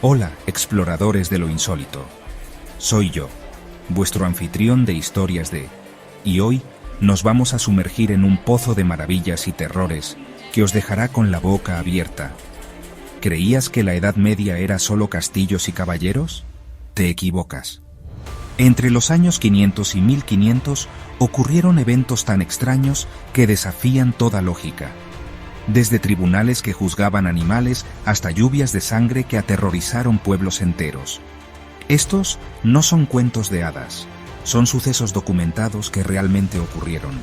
Hola, exploradores de lo insólito. Soy yo, vuestro anfitrión de Historias de... Y hoy nos vamos a sumergir en un pozo de maravillas y terrores que os dejará con la boca abierta. ¿Creías que la Edad Media era solo castillos y caballeros? Te equivocas. Entre los años 500 y 1500 ocurrieron eventos tan extraños que desafían toda lógica. Desde tribunales que juzgaban animales hasta lluvias de sangre que aterrorizaron pueblos enteros. Estos no son cuentos de hadas, son sucesos documentados que realmente ocurrieron.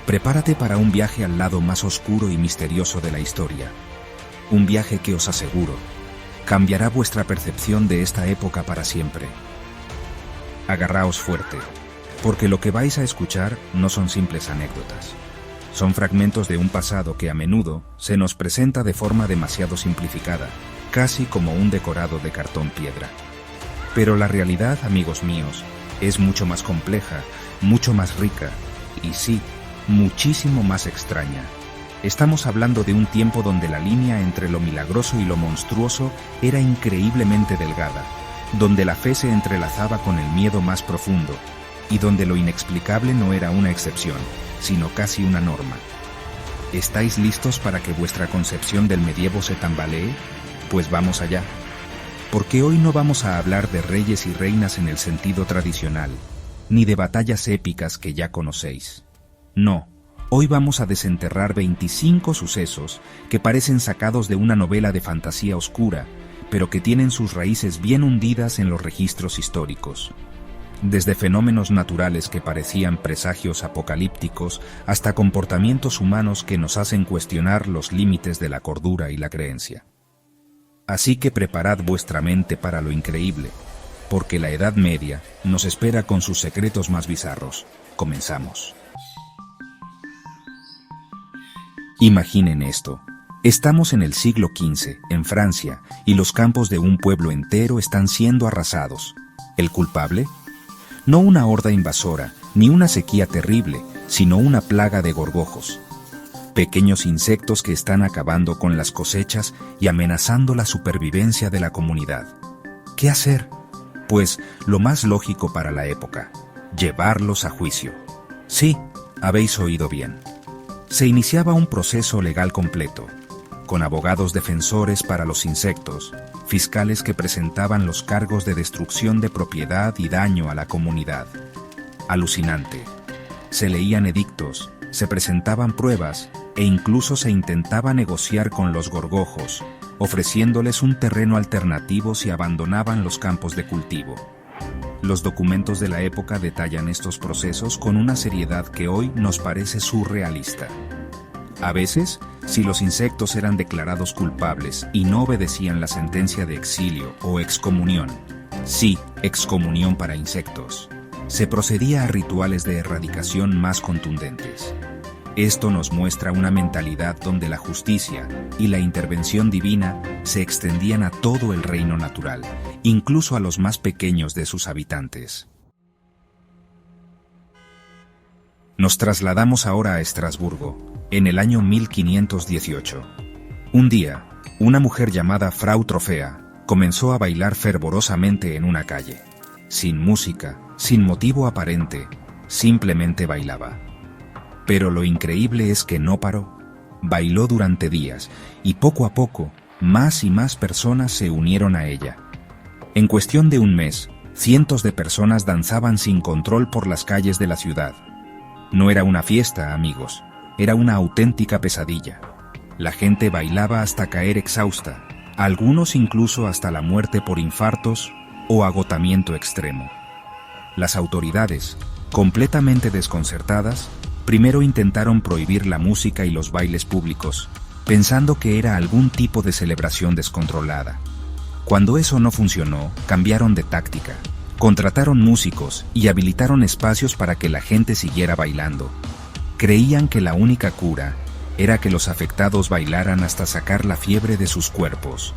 Prepárate para un viaje al lado más oscuro y misterioso de la historia. Un viaje que os aseguro, cambiará vuestra percepción de esta época para siempre. Agarraos fuerte, porque lo que vais a escuchar no son simples anécdotas. Son fragmentos de un pasado que a menudo se nos presenta de forma demasiado simplificada, casi como un decorado de cartón piedra. Pero la realidad, amigos míos, es mucho más compleja, mucho más rica, y sí, muchísimo más extraña. Estamos hablando de un tiempo donde la línea entre lo milagroso y lo monstruoso era increíblemente delgada, donde la fe se entrelazaba con el miedo más profundo, y donde lo inexplicable no era una excepción, sino casi una norma. ¿Estáis listos para que vuestra concepción del medievo se tambalee? Pues vamos allá. Porque hoy no vamos a hablar de reyes y reinas en el sentido tradicional, ni de batallas épicas que ya conocéis. No, hoy vamos a desenterrar 25 sucesos que parecen sacados de una novela de fantasía oscura, pero que tienen sus raíces bien hundidas en los registros históricos. Desde fenómenos naturales que parecían presagios apocalípticos hasta comportamientos humanos que nos hacen cuestionar los límites de la cordura y la creencia. Así que preparad vuestra mente para lo increíble, porque la Edad Media nos espera con sus secretos más bizarros. Comenzamos. Imaginen esto. Estamos en el siglo XV, en Francia, y los campos de un pueblo entero están siendo arrasados. ¿El culpable? No una horda invasora, ni una sequía terrible, sino una plaga de gorgojos. Pequeños insectos que están acabando con las cosechas y amenazando la supervivencia de la comunidad. ¿Qué hacer? Pues lo más lógico para la época, llevarlos a juicio. Sí, habéis oído bien. Se iniciaba un proceso legal completo, con abogados defensores para los insectos, fiscales que presentaban los cargos de destrucción de propiedad y daño a la comunidad. Alucinante. Se leían edictos, se presentaban pruebas e incluso se intentaba negociar con los gorgojos, ofreciéndoles un terreno alternativo si abandonaban los campos de cultivo. Los documentos de la época detallan estos procesos con una seriedad que hoy nos parece surrealista. A veces, si los insectos eran declarados culpables y no obedecían la sentencia de exilio o excomunión, sí, excomunión para insectos, se procedía a rituales de erradicación más contundentes. Esto nos muestra una mentalidad donde la justicia y la intervención divina se extendían a todo el reino natural, incluso a los más pequeños de sus habitantes. Nos trasladamos ahora a Estrasburgo, en el año 1518. Un día, una mujer llamada Frau Trofea comenzó a bailar fervorosamente en una calle. Sin música, sin motivo aparente, simplemente bailaba. Pero lo increíble es que no paró. Bailó durante días y poco a poco, más y más personas se unieron a ella. En cuestión de un mes, cientos de personas danzaban sin control por las calles de la ciudad. No era una fiesta, amigos, era una auténtica pesadilla. La gente bailaba hasta caer exhausta, algunos incluso hasta la muerte por infartos o agotamiento extremo. Las autoridades, completamente desconcertadas, primero intentaron prohibir la música y los bailes públicos, pensando que era algún tipo de celebración descontrolada. Cuando eso no funcionó, cambiaron de táctica. Contrataron músicos y habilitaron espacios para que la gente siguiera bailando. Creían que la única cura era que los afectados bailaran hasta sacar la fiebre de sus cuerpos.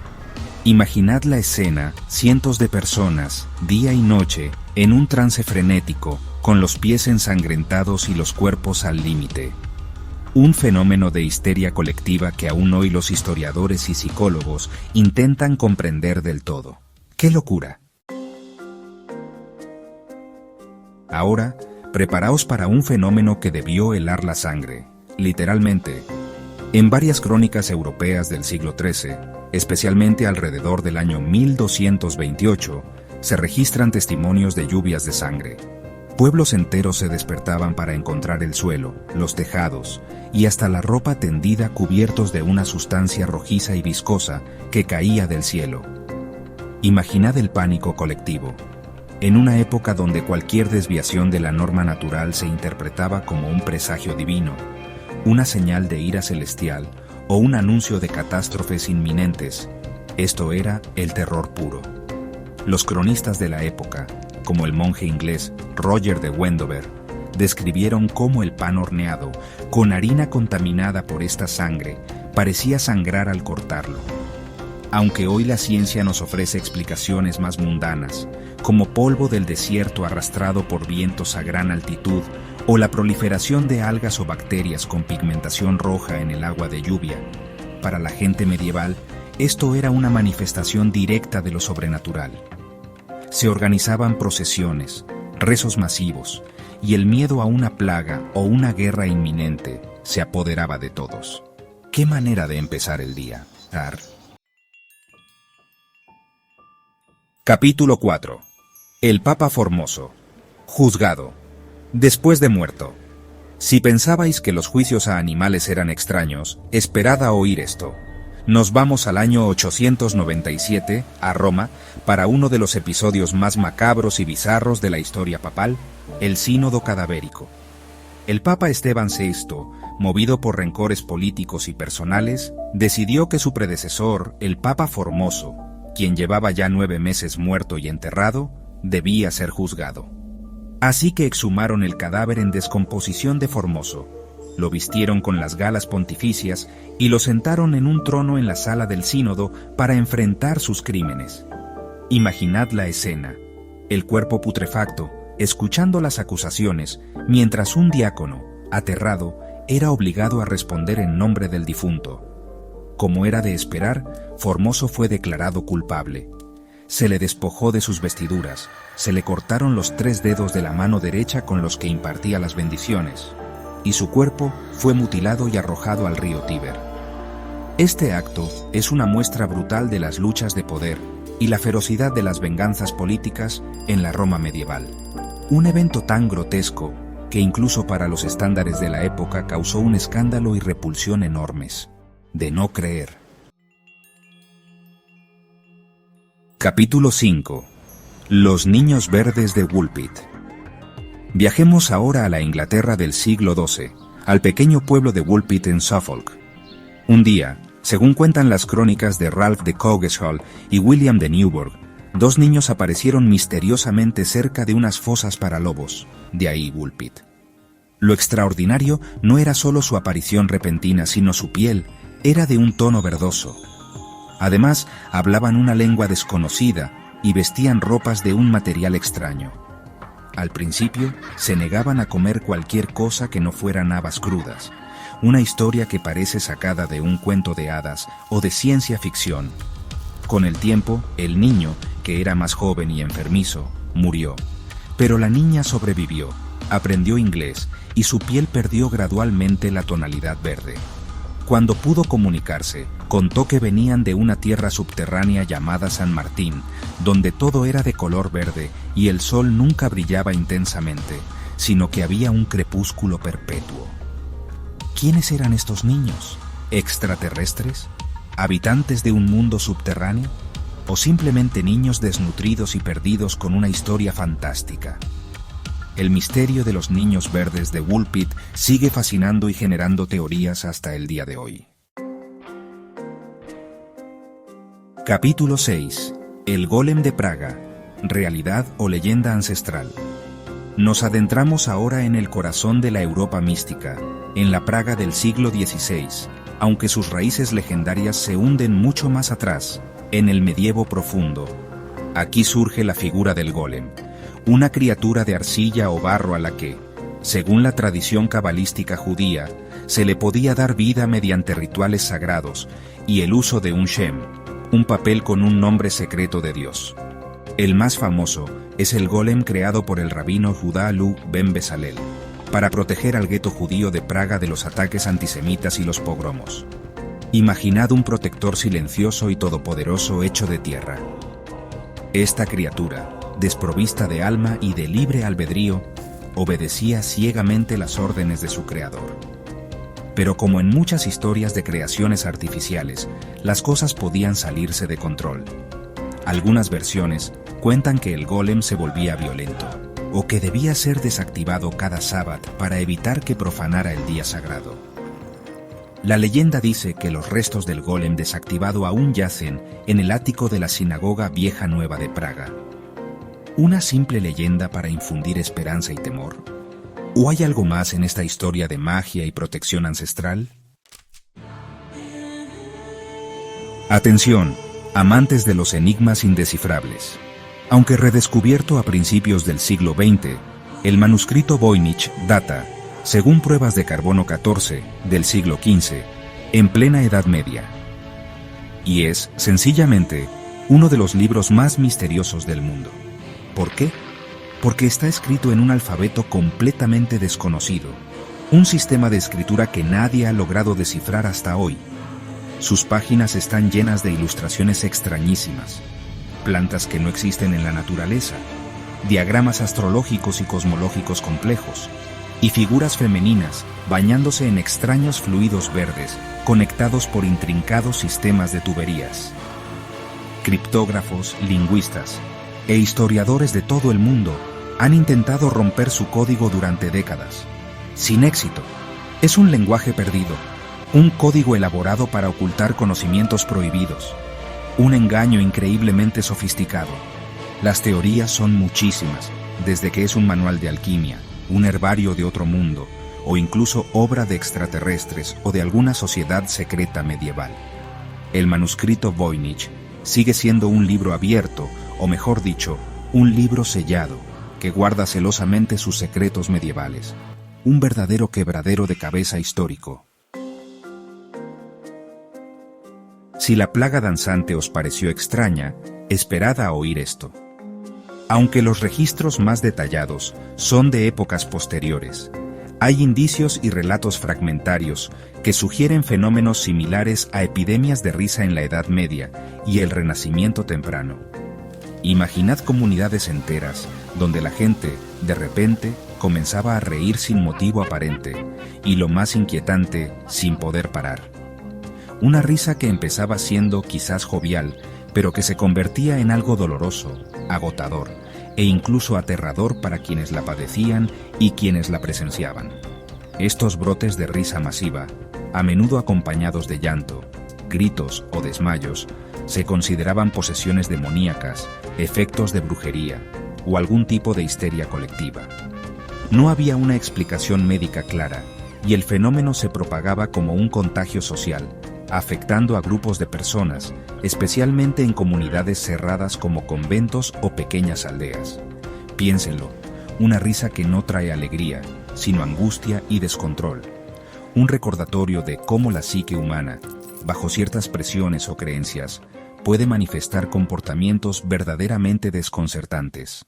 Imaginad la escena, cientos de personas, día y noche, en un trance frenético, con los pies ensangrentados y los cuerpos al límite. Un fenómeno de histeria colectiva que aún hoy los historiadores y psicólogos intentan comprender del todo. ¡Qué locura! Ahora, preparaos para un fenómeno que debió helar la sangre, literalmente. En varias crónicas europeas del siglo XIII, especialmente alrededor del año 1228, se registran testimonios de lluvias de sangre. Pueblos enteros se despertaban para encontrar el suelo, los tejados y hasta la ropa tendida cubiertos de una sustancia rojiza y viscosa que caía del cielo. Imaginad el pánico colectivo. En una época donde cualquier desviación de la norma natural se interpretaba como un presagio divino, una señal de ira celestial o un anuncio de catástrofes inminentes, esto era el terror puro. Los cronistas de la época, como el monje inglés Roger de Wendover, describieron cómo el pan horneado, con harina contaminada por esta sangre, parecía sangrar al cortarlo. Aunque hoy la ciencia nos ofrece explicaciones más mundanas, como polvo del desierto arrastrado por vientos a gran altitud, o la proliferación de algas o bacterias con pigmentación roja en el agua de lluvia, para la gente medieval, esto era una manifestación directa de lo sobrenatural. Se organizaban procesiones, rezos masivos, y el miedo a una plaga o una guerra inminente se apoderaba de todos. ¿Qué manera de empezar el día? Capítulo 4. El Papa Formoso. Juzgado. Después de muerto. Si pensabais que los juicios a animales eran extraños, esperad a oír esto. Nos vamos al año 897, a Roma, para uno de los episodios más macabros y bizarros de la historia papal, el Sínodo Cadavérico. El Papa Esteban VI, movido por rencores políticos y personales, decidió que su predecesor, el Papa Formoso, quien llevaba ya 9 meses muerto y enterrado, debía ser juzgado. Así que exhumaron el cadáver en descomposición de Formoso, lo vistieron con las galas pontificias y lo sentaron en un trono en la sala del sínodo para enfrentar sus crímenes. Imaginad la escena, el cuerpo putrefacto, escuchando las acusaciones, mientras un diácono, aterrado, era obligado a responder en nombre del difunto. Como era de esperar, Formoso fue declarado culpable. Se le despojó de sus vestiduras, se le cortaron los 3 dedos de la mano derecha con los que impartía las bendiciones, y su cuerpo fue mutilado y arrojado al río Tíber. Este acto es una muestra brutal de las luchas de poder y la ferocidad de las venganzas políticas en la Roma medieval. Un evento tan grotesco que incluso para los estándares de la época causó un escándalo y repulsión enormes. De no creer. Capítulo 5. Los niños verdes de Woolpit. Viajemos ahora a la Inglaterra del siglo XII, al pequeño pueblo de Woolpit en Suffolk. Un día, según cuentan las crónicas de Ralph de Coggeshall y William de Newburgh, 2 niños aparecieron misteriosamente cerca de unas fosas para lobos, de ahí Woolpit. Lo extraordinario no era solo su aparición repentina, sino su piel, era de un tono verdoso. Además, hablaban una lengua desconocida y vestían ropas de un material extraño. Al principio, se negaban a comer cualquier cosa que no fueran habas crudas, una historia que parece sacada de un cuento de hadas o de ciencia ficción. Con el tiempo, el niño, que era más joven y enfermizo, murió. Pero la niña sobrevivió, aprendió inglés y su piel perdió gradualmente la tonalidad verde. Cuando pudo comunicarse, contó que venían de una tierra subterránea llamada San Martín, donde todo era de color verde y el sol nunca brillaba intensamente, sino que había un crepúsculo perpetuo. ¿Quiénes eran estos niños? ¿Extraterrestres? ¿Habitantes de un mundo subterráneo? ¿O simplemente niños desnutridos y perdidos con una historia fantástica? El misterio de los niños verdes de Woolpit sigue fascinando y generando teorías hasta el día de hoy. Capítulo 6. El Golem de Praga. ¿Realidad o leyenda ancestral? Nos adentramos ahora en el corazón de la Europa mística, en la Praga del siglo XVI, aunque sus raíces legendarias se hunden mucho más atrás, en el medievo profundo. Aquí surge la figura del golem, una criatura de arcilla o barro a la que, según la tradición cabalística judía, Se le podía dar vida mediante rituales sagrados y el uso de un Shem, un papel con un nombre secreto de Dios. El más famoso es el golem creado por el rabino Judá Lu Ben Bezalel, para proteger al gueto judío de Praga de los ataques antisemitas y los pogromos. Imaginad un protector silencioso y todopoderoso hecho de tierra. Esta criatura, desprovista de alma y de libre albedrío, obedecía ciegamente las órdenes de su creador. Pero como en muchas historias de creaciones artificiales, las cosas podían salirse de control. Algunas versiones cuentan que el golem se volvía violento, o que debía ser desactivado cada sábado para evitar que profanara el día sagrado. La leyenda dice que los restos del golem desactivado aún yacen en el ático de la Sinagoga Vieja Nueva de Praga. ¿Una simple leyenda para infundir esperanza y temor? ¿O hay algo más en esta historia de magia y protección ancestral? Atención, amantes de los enigmas indescifrables. Aunque redescubierto a principios del siglo XX, el manuscrito Voynich data, según pruebas de carbono 14 del siglo XV, en plena Edad Media. Y es, sencillamente, uno de los libros más misteriosos del mundo. ¿Por qué? Porque está escrito en un alfabeto completamente desconocido, un sistema de escritura que nadie ha logrado descifrar hasta hoy. Sus páginas están llenas de ilustraciones extrañísimas, plantas que no existen en la naturaleza, diagramas astrológicos y cosmológicos complejos, y figuras femeninas bañándose en extraños fluidos verdes conectados por intrincados sistemas de tuberías. Criptógrafos, lingüistas e historiadores de todo el mundo han intentado romper su código durante décadas, sin éxito. Es un lenguaje perdido, un código elaborado para ocultar conocimientos prohibidos, un engaño increíblemente sofisticado. Las teorías son muchísimas, desde que es un manual de alquimia, un herbario de otro mundo, o incluso obra de extraterrestres o de alguna sociedad secreta medieval. El manuscrito Voynich sigue siendo un libro abierto, o mejor dicho, un libro sellado, que guarda celosamente sus secretos medievales. Un verdadero quebradero de cabeza histórico. Si la plaga danzante os pareció extraña, esperad a oír esto. Aunque los registros más detallados son de épocas posteriores, hay indicios y relatos fragmentarios que sugieren fenómenos similares a epidemias de risa en la Edad Media y el Renacimiento temprano. Imaginad comunidades enteras donde la gente, de repente, comenzaba a reír sin motivo aparente y, lo más inquietante, sin poder parar. Una risa que empezaba siendo quizás jovial, pero que se convertía en algo doloroso, agotador e incluso aterrador para quienes la padecían y quienes la presenciaban. Estos brotes de risa masiva, a menudo acompañados de llanto, gritos o desmayos, se consideraban posesiones demoníacas, efectos de brujería o algún tipo de histeria colectiva. No había una explicación médica clara y el fenómeno se propagaba como un contagio social, afectando a grupos de personas, especialmente en comunidades cerradas como conventos o pequeñas aldeas. Piénsenlo, una risa que no trae alegría, sino angustia y descontrol. Un recordatorio de cómo la psique humana, bajo ciertas presiones o creencias, puede manifestar comportamientos verdaderamente desconcertantes.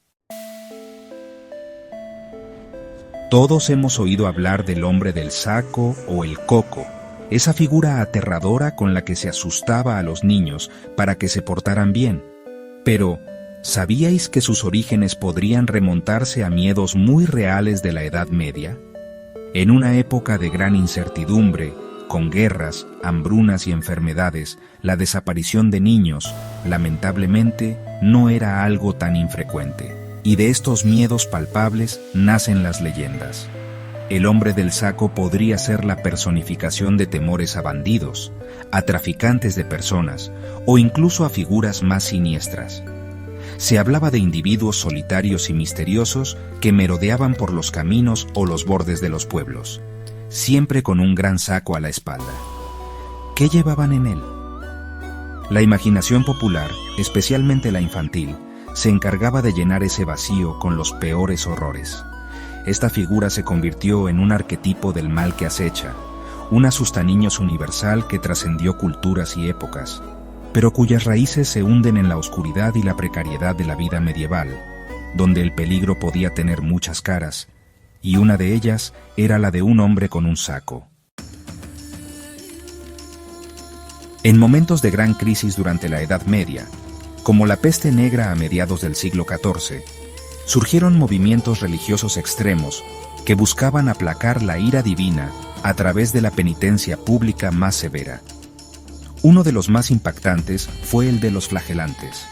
Todos hemos oído hablar del hombre del saco o el coco, esa figura aterradora con la que se asustaba a los niños para que se portaran bien. Pero, ¿sabíais que sus orígenes podrían remontarse a miedos muy reales de la Edad Media? En una época de gran incertidumbre, con guerras, hambrunas y enfermedades, la desaparición de niños, lamentablemente, no era algo tan infrecuente. Y de estos miedos palpables nacen las leyendas. El hombre del saco podría ser la personificación de temores a bandidos, a traficantes de personas o incluso a figuras más siniestras. Se hablaba de individuos solitarios y misteriosos que merodeaban por los caminos o los bordes de los pueblos, siempre con un gran saco a la espalda. ¿Qué llevaban en él? La imaginación popular, especialmente la infantil, se encargaba de llenar ese vacío con los peores horrores. Esta figura se convirtió en un arquetipo del mal que acecha, un asustaniños universal que trascendió culturas y épocas, pero cuyas raíces se hunden en la oscuridad y la precariedad de la vida medieval, donde el peligro podía tener muchas caras, y una de ellas era la de un hombre con un saco. En momentos de gran crisis durante la Edad Media, como la peste negra a mediados del siglo XIV, surgieron movimientos religiosos extremos que buscaban aplacar la ira divina a través de la penitencia pública más severa. Uno de los más impactantes fue el de los flagelantes.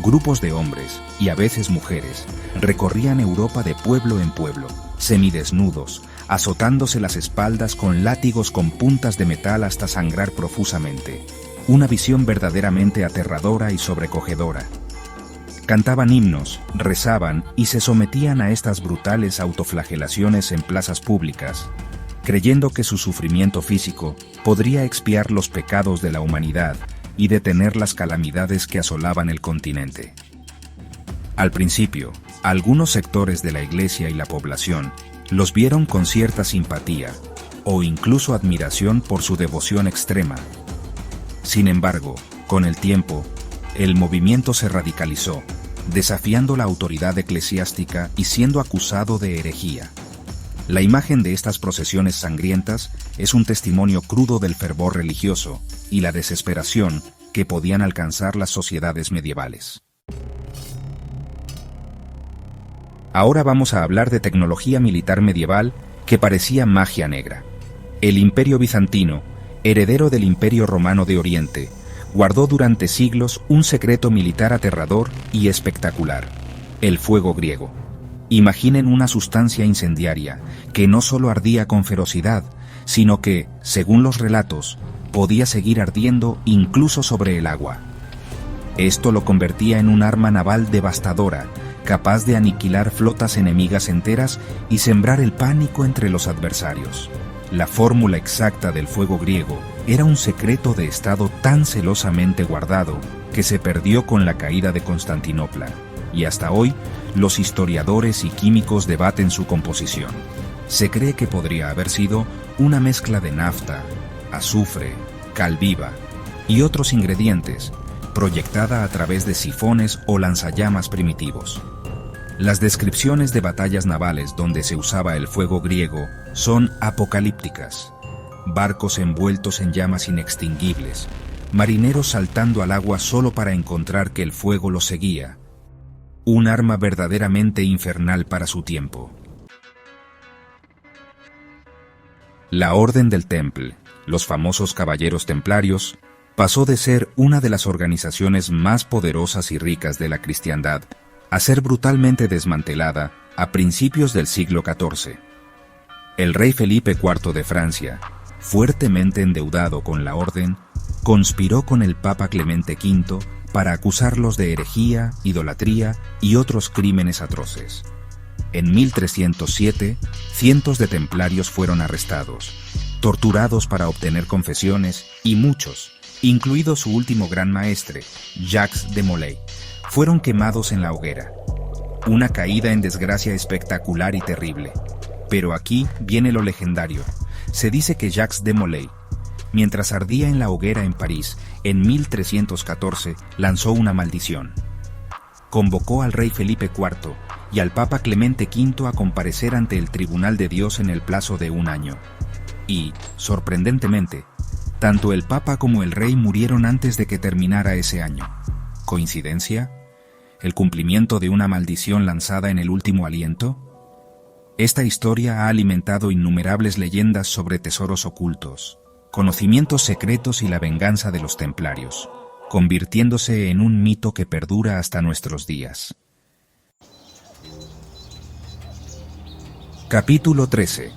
Grupos de hombres, y a veces mujeres, recorrían Europa de pueblo en pueblo, semidesnudos, azotándose las espaldas con látigos con puntas de metal hasta sangrar profusamente. Una visión verdaderamente aterradora y sobrecogedora. Cantaban himnos, rezaban y se sometían a estas brutales autoflagelaciones en plazas públicas, creyendo que su sufrimiento físico podría expiar los pecados de la humanidad y detener las calamidades que asolaban el continente. Al principio, algunos sectores de la Iglesia y la población los vieron con cierta simpatía o incluso admiración por su devoción extrema. Sin embargo, con el tiempo, el movimiento se radicalizó, desafiando la autoridad eclesiástica y siendo acusado de herejía. La imagen de estas procesiones sangrientas es un testimonio crudo del fervor religioso y la desesperación que podían alcanzar las sociedades medievales. Ahora vamos a hablar de tecnología militar medieval que parecía magia negra. El Imperio Bizantino, heredero del Imperio Romano de Oriente, guardó durante siglos un secreto militar aterrador y espectacular: el fuego griego. Imaginen una sustancia incendiaria que no solo ardía con ferocidad, sino que, según los relatos, podía seguir ardiendo incluso sobre el agua. Esto lo convertía en un arma naval devastadora, capaz de aniquilar flotas enemigas enteras y sembrar el pánico entre los adversarios. La fórmula exacta del fuego griego era un secreto de Estado tan celosamente guardado que se perdió con la caída de Constantinopla, y hasta hoy los historiadores y químicos debaten su composición. Se cree que podría haber sido una mezcla de nafta, azufre, cal viva y otros ingredientes, proyectada a través de sifones o lanzallamas primitivos. Las descripciones de batallas navales donde se usaba el fuego griego son apocalípticas. Barcos envueltos en llamas inextinguibles, marineros saltando al agua solo para encontrar que el fuego los seguía. Un arma verdaderamente infernal para su tiempo. La Orden del Temple, los famosos Caballeros Templarios, pasó de ser una de las organizaciones más poderosas y ricas de la cristiandad a ser brutalmente desmantelada a principios del siglo XIV. El rey Felipe IV de Francia, fuertemente endeudado con la orden, conspiró con el Papa Clemente V para acusarlos de herejía, idolatría y otros crímenes atroces. En 1307, cientos de templarios fueron arrestados, torturados para obtener confesiones y muchos, incluido su último gran maestre, Jacques de Molay, fueron quemados en la hoguera. Una caída en desgracia espectacular y terrible. Pero aquí viene lo legendario. Se dice que Jacques de Molay, mientras ardía en la hoguera en París, en 1314, lanzó una maldición. Convocó al rey Felipe IV y al Papa Clemente V a comparecer ante el Tribunal de Dios en el plazo de 1 año. Y, sorprendentemente, tanto el Papa como el rey murieron antes de que terminara ese año. ¿Coincidencia? ¿El cumplimiento de una maldición lanzada en el último aliento? Esta historia ha alimentado innumerables leyendas sobre tesoros ocultos, conocimientos secretos y la venganza de los templarios, convirtiéndose en un mito que perdura hasta nuestros días. Capítulo 13.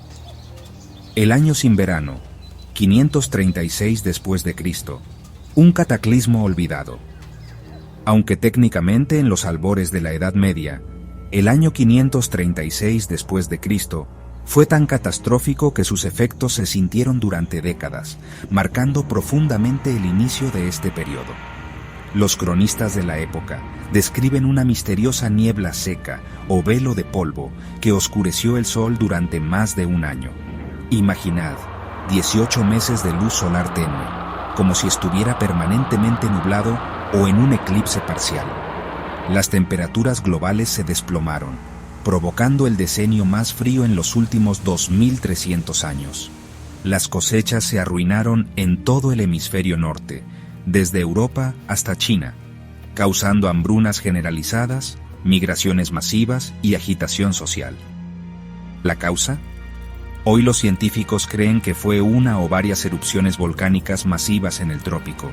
El año sin verano, 536 después de Cristo, un cataclismo olvidado. Aunque técnicamente en los albores de la Edad Media, el año 536 después de Cristo fue tan catastrófico que sus efectos se sintieron durante décadas, marcando profundamente el inicio de este periodo. Los cronistas de la época describen una misteriosa niebla seca o velo de polvo que oscureció el sol durante más de 1 año. Imaginad, 18 meses de luz solar tenue, como si estuviera permanentemente nublado o en un eclipse parcial. Las temperaturas globales se desplomaron, provocando el decenio más frío en los últimos 2300 años. Las cosechas se arruinaron en todo el hemisferio norte, desde Europa hasta China, causando hambrunas generalizadas, migraciones masivas y agitación social. ¿La causa? Hoy los científicos creen que fue una o varias erupciones volcánicas masivas en el trópico,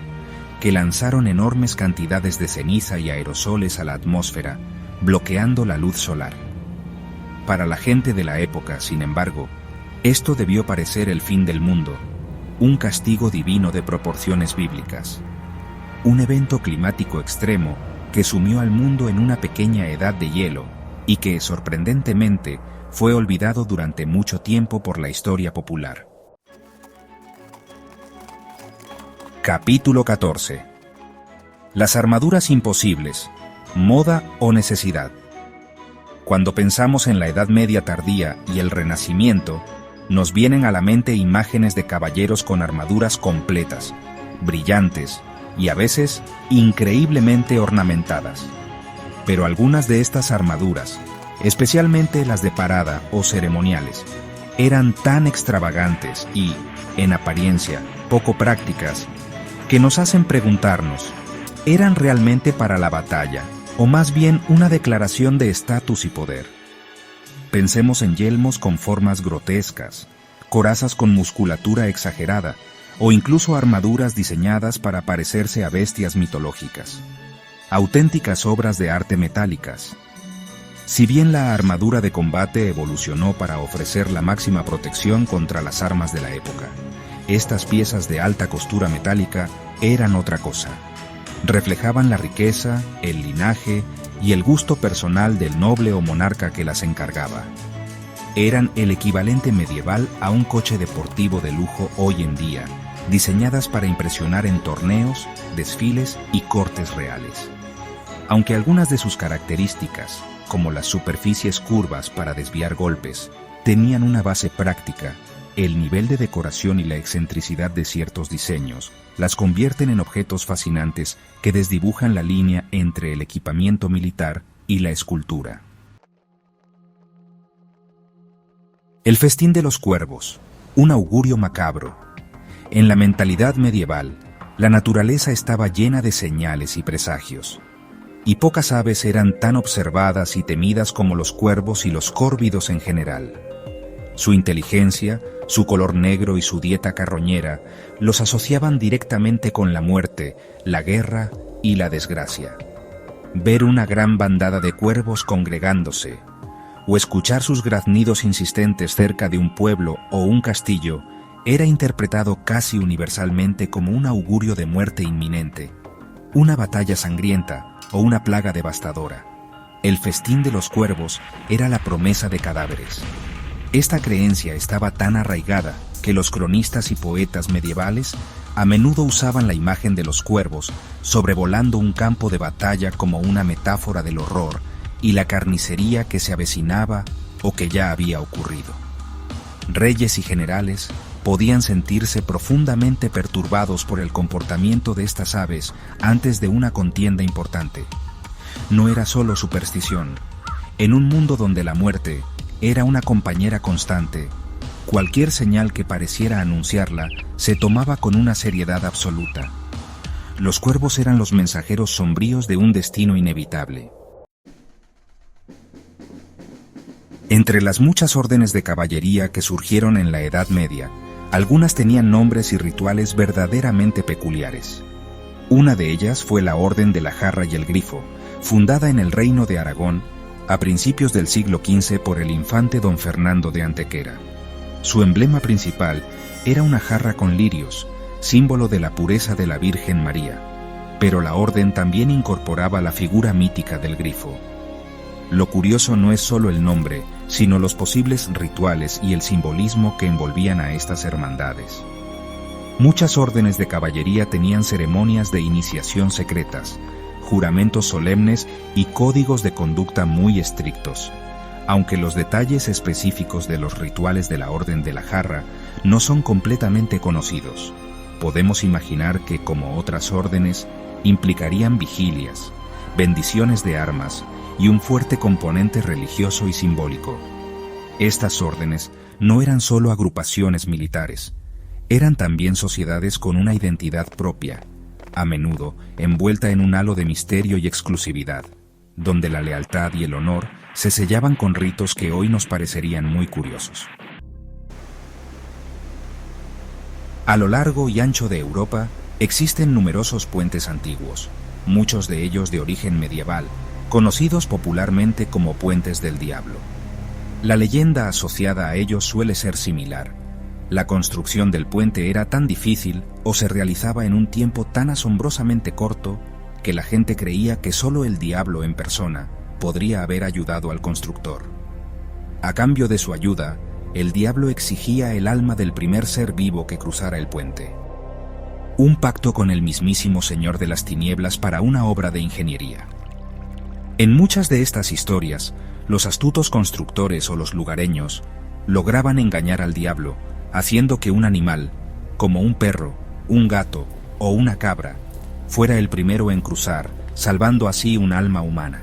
que lanzaron enormes cantidades de ceniza y aerosoles a la atmósfera, bloqueando la luz solar. Para la gente de la época, sin embargo, esto debió parecer el fin del mundo, un castigo divino de proporciones bíblicas. Un evento climático extremo que sumió al mundo en una pequeña edad de hielo y que, sorprendentemente, fue olvidado durante mucho tiempo por la historia popular. Capítulo 14. Las armaduras imposibles, moda o necesidad. Cuando pensamos en la Edad Media tardía y el Renacimiento, nos vienen a la mente imágenes de caballeros con armaduras completas, brillantes y a veces increíblemente ornamentadas. Pero algunas de estas armaduras, especialmente las de parada o ceremoniales, eran tan extravagantes y, en apariencia, poco prácticas, que nos hacen preguntarnos, ¿eran realmente para la batalla o más bien una declaración de estatus y poder? Pensemos en yelmos con formas grotescas, corazas con musculatura exagerada o incluso armaduras diseñadas para parecerse a bestias mitológicas. Auténticas obras de arte metálicas. Si bien la armadura de combate evolucionó para ofrecer la máxima protección contra las armas de la época, estas piezas de alta costura metálica eran otra cosa. Reflejaban la riqueza, el linaje y el gusto personal del noble o monarca que las encargaba. Eran el equivalente medieval a un coche deportivo de lujo hoy en día, diseñadas para impresionar en torneos, desfiles y cortes reales. Aunque algunas de sus características, como las superficies curvas para desviar golpes, tenían una base práctica, el nivel de decoración y la excentricidad de ciertos diseños las convierten en objetos fascinantes que desdibujan la línea entre el equipamiento militar y la escultura. El festín de los cuervos, un augurio macabro. En la mentalidad medieval, la naturaleza estaba llena de señales y presagios, y pocas aves eran tan observadas y temidas como los cuervos y los córvidos en general. Su inteligencia, su color negro y su dieta carroñera los asociaban directamente con la muerte, la guerra y la desgracia. Ver una gran bandada de cuervos congregándose, o escuchar sus graznidos insistentes cerca de un pueblo o un castillo, era interpretado casi universalmente como un augurio de muerte inminente, una batalla sangrienta o una plaga devastadora. El festín de los cuervos era la promesa de cadáveres. Esta creencia estaba tan arraigada que los cronistas y poetas medievales a menudo usaban la imagen de los cuervos sobrevolando un campo de batalla como una metáfora del horror y la carnicería que se avecinaba o que ya había ocurrido. Reyes y generales podían sentirse profundamente perturbados por el comportamiento de estas aves antes de una contienda importante. No era solo superstición. En un mundo donde la muerte era una compañera constante, cualquier señal que pareciera anunciarla se tomaba con una seriedad absoluta. Los cuervos eran los mensajeros sombríos de un destino inevitable. Entre las muchas órdenes de caballería que surgieron en la Edad Media, algunas tenían nombres y rituales verdaderamente peculiares. Una de ellas fue la Orden de la Jarra y el Grifo, fundada en el Reino de Aragón a principios del siglo XV por el infante don Fernando de Antequera. Su emblema principal era una jarra con lirios, símbolo de la pureza de la Virgen María, pero la orden también incorporaba la figura mítica del grifo. Lo curioso no es solo el nombre, sino los posibles rituales y el simbolismo que envolvían a estas hermandades. Muchas órdenes de caballería tenían ceremonias de iniciación secretas, juramentos solemnes y códigos de conducta muy estrictos, aunque los detalles específicos de los rituales de la Orden de la Jarra no son completamente conocidos. Podemos imaginar que, como otras órdenes, implicarían vigilias, bendiciones de armas y un fuerte componente religioso y simbólico. Estas órdenes no eran solo agrupaciones militares, eran también sociedades con una identidad propia, a menudo envuelta en un halo de misterio y exclusividad, donde la lealtad y el honor se sellaban con ritos que hoy nos parecerían muy curiosos. A lo largo y ancho de Europa existen numerosos puentes antiguos, muchos de ellos de origen medieval, conocidos popularmente como puentes del diablo. La leyenda asociada a ellos suele ser similar. La construcción del puente era tan difícil o se realizaba en un tiempo tan asombrosamente corto que la gente creía que solo el diablo en persona podría haber ayudado al constructor. A cambio de su ayuda, el diablo exigía el alma del primer ser vivo que cruzara el puente. Un pacto con el mismísimo Señor de las Tinieblas para una obra de ingeniería. En muchas de estas historias, los astutos constructores o los lugareños lograban engañar al diablo, haciendo que un animal, como un perro, un gato o una cabra, fuera el primero en cruzar, salvando así un alma humana.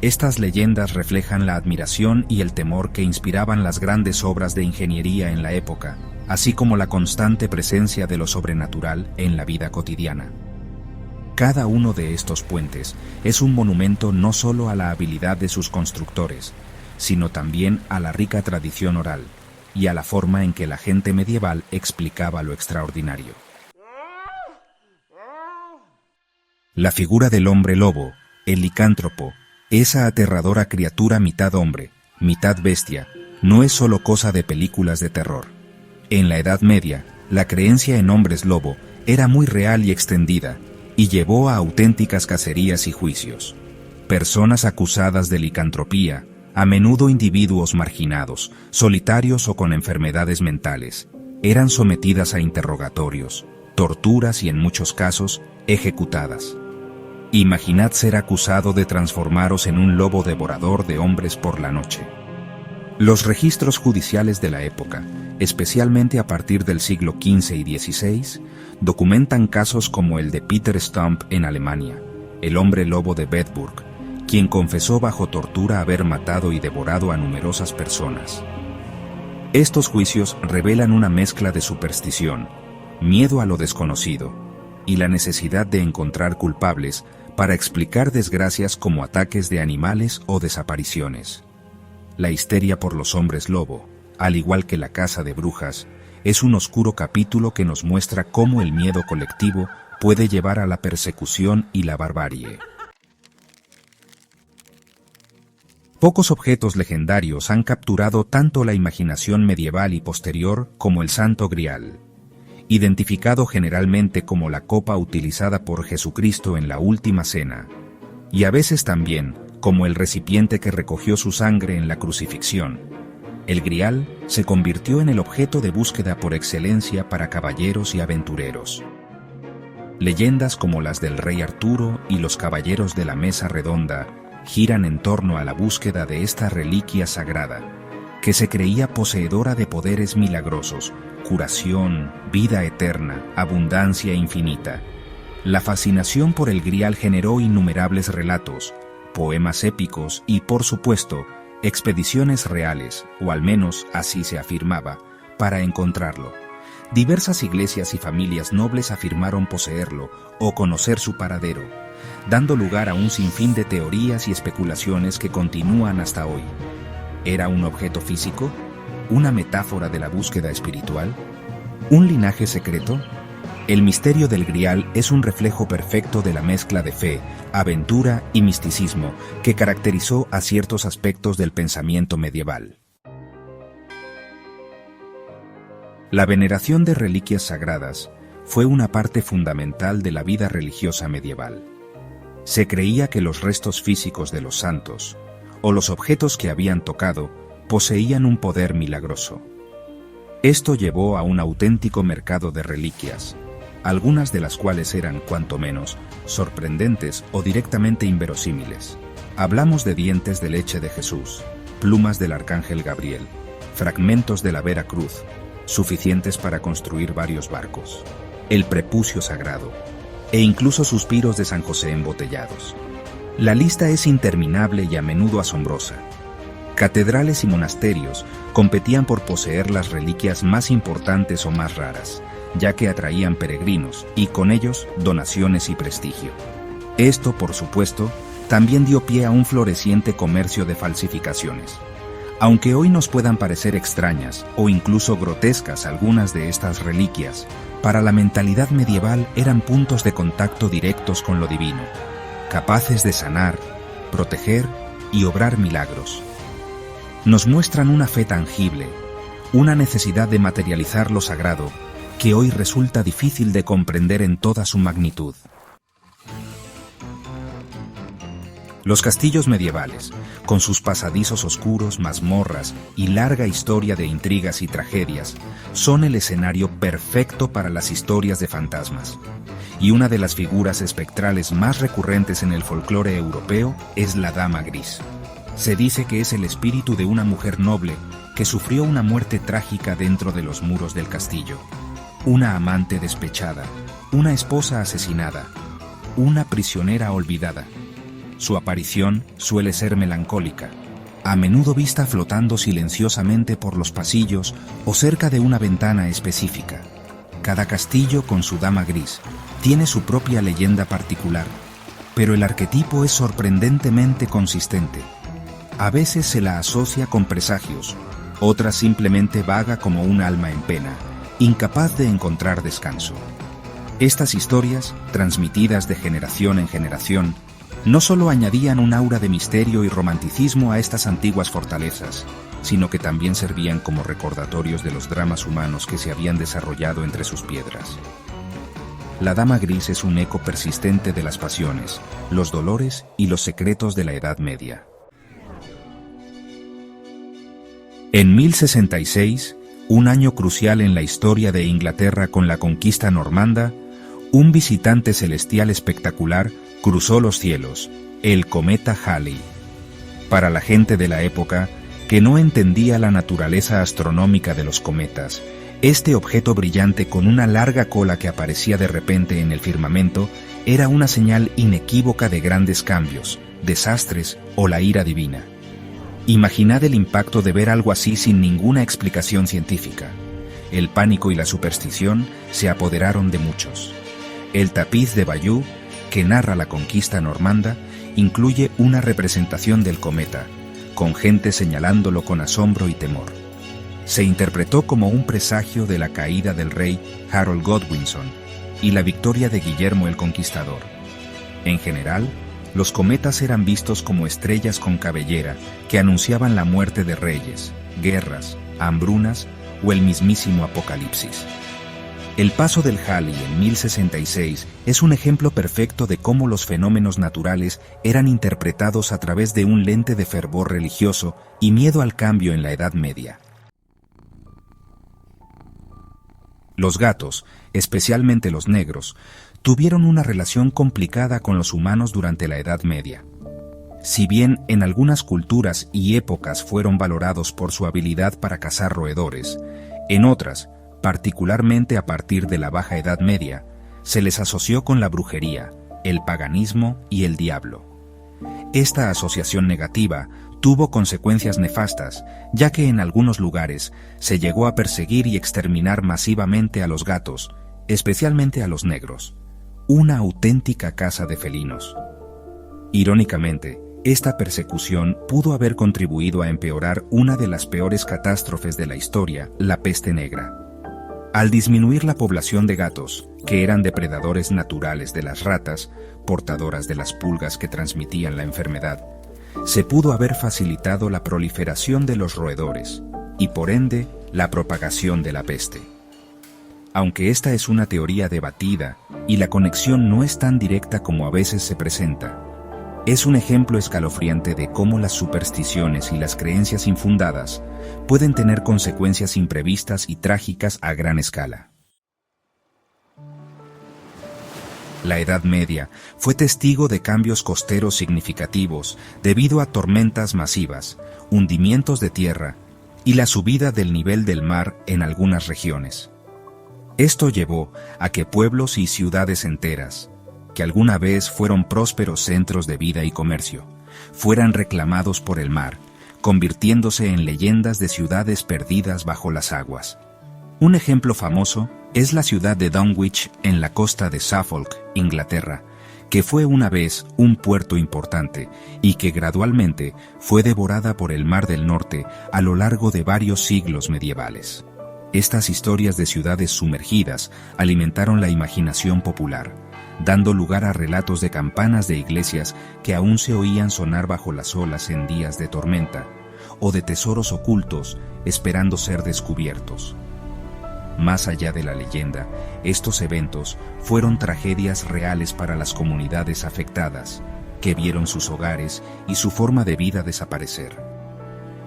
Estas leyendas reflejan la admiración y el temor que inspiraban las grandes obras de ingeniería en la época, así como la constante presencia de lo sobrenatural en la vida cotidiana. Cada uno de estos puentes es un monumento no solo a la habilidad de sus constructores, sino también a la rica tradición oral y a la forma en que la gente medieval explicaba lo extraordinario. La figura del hombre lobo, el licántropo, esa aterradora criatura mitad hombre, mitad bestia, no es solo cosa de películas de terror. En la Edad Media, la creencia en hombres lobo era muy real y extendida, y llevó a auténticas cacerías y juicios. Personas acusadas de licantropía, a menudo individuos marginados, solitarios o con enfermedades mentales, eran sometidas a interrogatorios, torturas y en muchos casos, ejecutadas. Imaginad ser acusado de transformaros en un lobo devorador de hombres por la noche. Los registros judiciales de la época, especialmente a partir del siglo XV y XVI, documentan casos como el de Peter Stump en Alemania, el hombre lobo de Bedburg, quien confesó bajo tortura haber matado y devorado a numerosas personas. Estos juicios revelan una mezcla de superstición, miedo a lo desconocido y la necesidad de encontrar culpables para explicar desgracias como ataques de animales o desapariciones. La histeria por los hombres lobo, al igual que la caza de brujas, es un oscuro capítulo que nos muestra cómo el miedo colectivo puede llevar a la persecución y la barbarie. Pocos objetos legendarios han capturado tanto la imaginación medieval y posterior como el Santo Grial, identificado generalmente como la copa utilizada por Jesucristo en la Última Cena, y a veces también como el recipiente que recogió su sangre en la crucifixión. El Grial se convirtió en el objeto de búsqueda por excelencia para caballeros y aventureros. Leyendas como las del rey Arturo y los caballeros de la Mesa Redonda giran en torno a la búsqueda de esta reliquia sagrada, que se creía poseedora de poderes milagrosos, curación, vida eterna, abundancia infinita. La fascinación por el Grial generó innumerables relatos, poemas épicos y, por supuesto, expediciones reales, o al menos así se afirmaba, para encontrarlo. Diversas iglesias y familias nobles afirmaron poseerlo o conocer su paradero, dando lugar a un sinfín de teorías y especulaciones que continúan hasta hoy. ¿Era un objeto físico? ¿Una metáfora de la búsqueda espiritual? ¿Un linaje secreto? El misterio del Grial es un reflejo perfecto de la mezcla de fe, aventura y misticismo que caracterizó a ciertos aspectos del pensamiento medieval. La veneración de reliquias sagradas fue una parte fundamental de la vida religiosa medieval. Se creía que los restos físicos de los santos, o los objetos que habían tocado, poseían un poder milagroso. Esto llevó a un auténtico mercado de reliquias, algunas de las cuales eran, cuanto menos, sorprendentes o directamente inverosímiles. Hablamos de dientes de leche de Jesús, plumas del arcángel Gabriel, fragmentos de la Vera Cruz, suficientes para construir varios barcos, el prepucio sagrado, e incluso suspiros de San José embotellados. La lista es interminable y a menudo asombrosa. Catedrales y monasterios competían por poseer las reliquias más importantes o más raras, ya que atraían peregrinos y con ellos donaciones y prestigio. Esto, por supuesto, también dio pie a un floreciente comercio de falsificaciones. Aunque hoy nos puedan parecer extrañas o incluso grotescas algunas de estas reliquias, para la mentalidad medieval eran puntos de contacto directos con lo divino, capaces de sanar, proteger y obrar milagros. Nos muestran una fe tangible, una necesidad de materializar lo sagrado, que hoy resulta difícil de comprender en toda su magnitud. Los castillos medievales, con sus pasadizos oscuros, mazmorras y larga historia de intrigas y tragedias, son el escenario perfecto para las historias de fantasmas. Y una de las figuras espectrales más recurrentes en el folclore europeo es la Dama Gris. Se dice que es el espíritu de una mujer noble que sufrió una muerte trágica dentro de los muros del castillo. Una amante despechada, una esposa asesinada, una prisionera olvidada. Su aparición suele ser melancólica, a menudo vista flotando silenciosamente por los pasillos o cerca de una ventana específica. Cada castillo con su Dama Gris tiene su propia leyenda particular, pero el arquetipo es sorprendentemente consistente. A veces se la asocia con presagios, otras simplemente vaga como un alma en pena, incapaz de encontrar descanso. Estas historias, transmitidas de generación en generación, no solo añadían un aura de misterio y romanticismo a estas antiguas fortalezas, sino que también servían como recordatorios de los dramas humanos que se habían desarrollado entre sus piedras. La Dama Gris es un eco persistente de las pasiones, los dolores y los secretos de la Edad Media. En 1066, un año crucial en la historia de Inglaterra con la conquista normanda, un visitante celestial espectacular cruzó los cielos, el cometa Halley. Para la gente de la época, que no entendía la naturaleza astronómica de los cometas, este objeto brillante con una larga cola que aparecía de repente en el firmamento era una señal inequívoca de grandes cambios, desastres o la ira divina. Imaginad el impacto de ver algo así sin ninguna explicación científica. El pánico y la superstición se apoderaron de muchos. El tapiz de Bayeux, que narra la conquista normanda, incluye una representación del cometa, con gente señalándolo con asombro y temor. Se interpretó como un presagio de la caída del rey Harold Godwinson y la victoria de Guillermo el Conquistador. En general, los cometas eran vistos como estrellas con cabellera que anunciaban la muerte de reyes, guerras, hambrunas o el mismísimo apocalipsis. El paso del Halley en 1066 es un ejemplo perfecto de cómo los fenómenos naturales eran interpretados a través de un lente de fervor religioso y miedo al cambio en la Edad Media. Los gatos, especialmente los negros, tuvieron una relación complicada con los humanos durante la Edad Media. Si bien en algunas culturas y épocas fueron valorados por su habilidad para cazar roedores, en otras, particularmente a partir de la Baja Edad Media, se les asoció con la brujería, el paganismo y el diablo. Esta asociación negativa tuvo consecuencias nefastas, ya que en algunos lugares se llegó a perseguir y exterminar masivamente a los gatos, especialmente a los negros. Una auténtica caza de felinos. Irónicamente, esta persecución pudo haber contribuido a empeorar una de las peores catástrofes de la historia, la peste negra. Al disminuir la población de gatos, que eran depredadores naturales de las ratas, portadoras de las pulgas que transmitían la enfermedad, se pudo haber facilitado la proliferación de los roedores y, por ende, la propagación de la peste. Aunque esta es una teoría debatida y la conexión no es tan directa como a veces se presenta, es un ejemplo escalofriante de cómo las supersticiones y las creencias infundadas pueden tener consecuencias imprevistas y trágicas a gran escala. La Edad Media fue testigo de cambios costeros significativos debido a tormentas masivas, hundimientos de tierra y la subida del nivel del mar en algunas regiones. Esto llevó a que pueblos y ciudades enteras, que alguna vez fueron prósperos centros de vida y comercio, fueran reclamados por el mar, convirtiéndose en leyendas de ciudades perdidas bajo las aguas. Un ejemplo famoso es la ciudad de Dunwich en la costa de Suffolk, Inglaterra, que fue una vez un puerto importante y que gradualmente fue devorada por el Mar del Norte a lo largo de varios siglos medievales. Estas historias de ciudades sumergidas alimentaron la imaginación popular, dando lugar a relatos de campanas de iglesias que aún se oían sonar bajo las olas en días de tormenta, o de tesoros ocultos esperando ser descubiertos. Más allá de la leyenda, estos eventos fueron tragedias reales para las comunidades afectadas, que vieron sus hogares y su forma de vida desaparecer.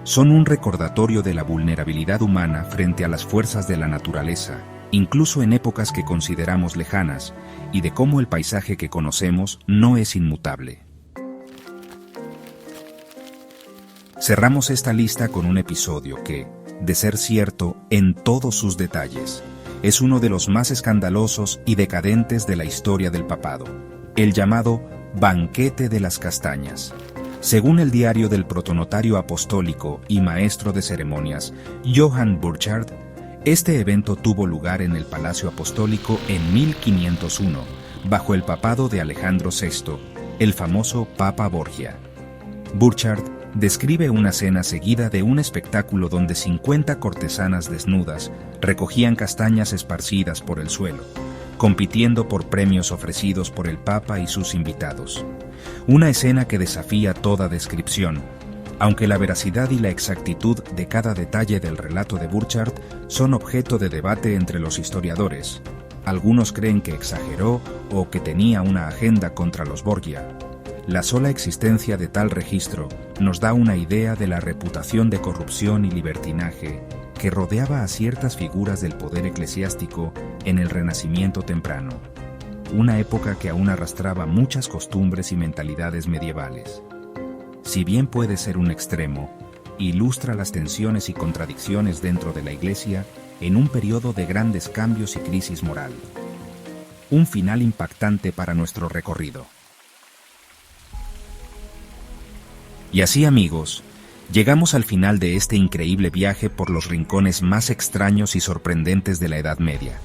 Son un recordatorio de la vulnerabilidad humana frente a las fuerzas de la naturaleza, incluso en épocas que consideramos lejanas, y de cómo el paisaje que conocemos no es inmutable. Cerramos esta lista con un episodio que, de ser cierto en todos sus detalles, es uno de los más escandalosos y decadentes de la historia del papado, el llamado Banquete de las Castañas. Según el diario del protonotario apostólico y maestro de ceremonias, Johann Burchard, este evento tuvo lugar en el Palacio Apostólico en 1501, bajo el papado de Alejandro VI, el famoso Papa Borgia. Burchard describe una cena seguida de un espectáculo donde 50 cortesanas desnudas recogían castañas esparcidas por el suelo, compitiendo por premios ofrecidos por el Papa y sus invitados. Una escena que desafía toda descripción, aunque la veracidad y la exactitud de cada detalle del relato de Burchard son objeto de debate entre los historiadores. Algunos creen que exageró o que tenía una agenda contra los Borgia. La sola existencia de tal registro nos da una idea de la reputación de corrupción y libertinaje que rodeaba a ciertas figuras del poder eclesiástico en el Renacimiento temprano, una época que aún arrastraba muchas costumbres y mentalidades medievales. Si bien puede ser un extremo, ilustra las tensiones y contradicciones dentro de la Iglesia en un periodo de grandes cambios y crisis moral. Un final impactante para nuestro recorrido. Y así, amigos, llegamos al final de este increíble viaje por los rincones más extraños y sorprendentes de la Edad Media.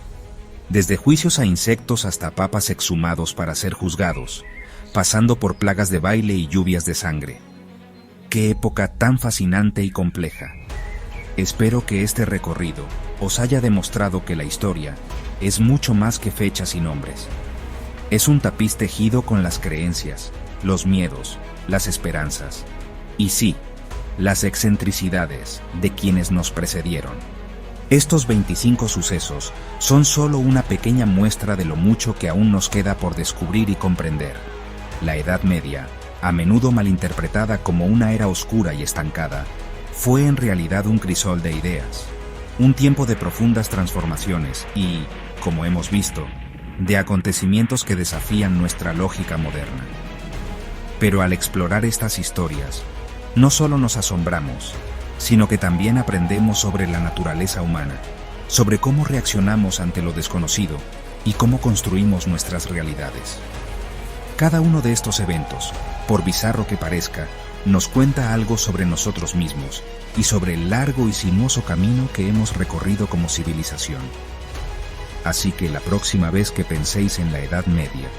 Desde juicios a insectos hasta papas exhumados para ser juzgados, pasando por plagas de baile y lluvias de sangre. ¡Qué época tan fascinante y compleja! Espero que este recorrido os haya demostrado que la historia es mucho más que fechas y nombres. Es un tapiz tejido con las creencias, los miedos, las esperanzas y sí, las excentricidades de quienes nos precedieron. Estos 25 sucesos son solo una pequeña muestra de lo mucho que aún nos queda por descubrir y comprender. La Edad Media, a menudo malinterpretada como una era oscura y estancada, fue en realidad un crisol de ideas, un tiempo de profundas transformaciones y, como hemos visto, de acontecimientos que desafían nuestra lógica moderna. Pero al explorar estas historias, no solo nos asombramos, sino que también aprendemos sobre la naturaleza humana, sobre cómo reaccionamos ante lo desconocido y cómo construimos nuestras realidades. Cada uno de estos eventos, por bizarro que parezca, nos cuenta algo sobre nosotros mismos y sobre el largo y sinuoso camino que hemos recorrido como civilización. Así que la próxima vez que penséis en la Edad Media,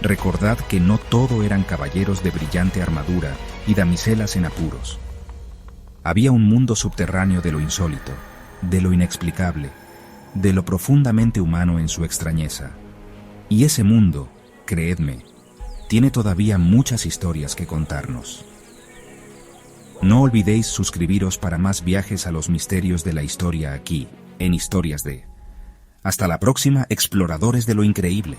recordad que no todo eran caballeros de brillante armadura y damiselas en apuros. Había un mundo subterráneo de lo insólito, de lo inexplicable, de lo profundamente humano en su extrañeza. Y ese mundo, creedme, tiene todavía muchas historias que contarnos. No olvidéis suscribiros para más viajes a los misterios de la historia aquí, en Historias de. Hasta la próxima, exploradores de lo increíble.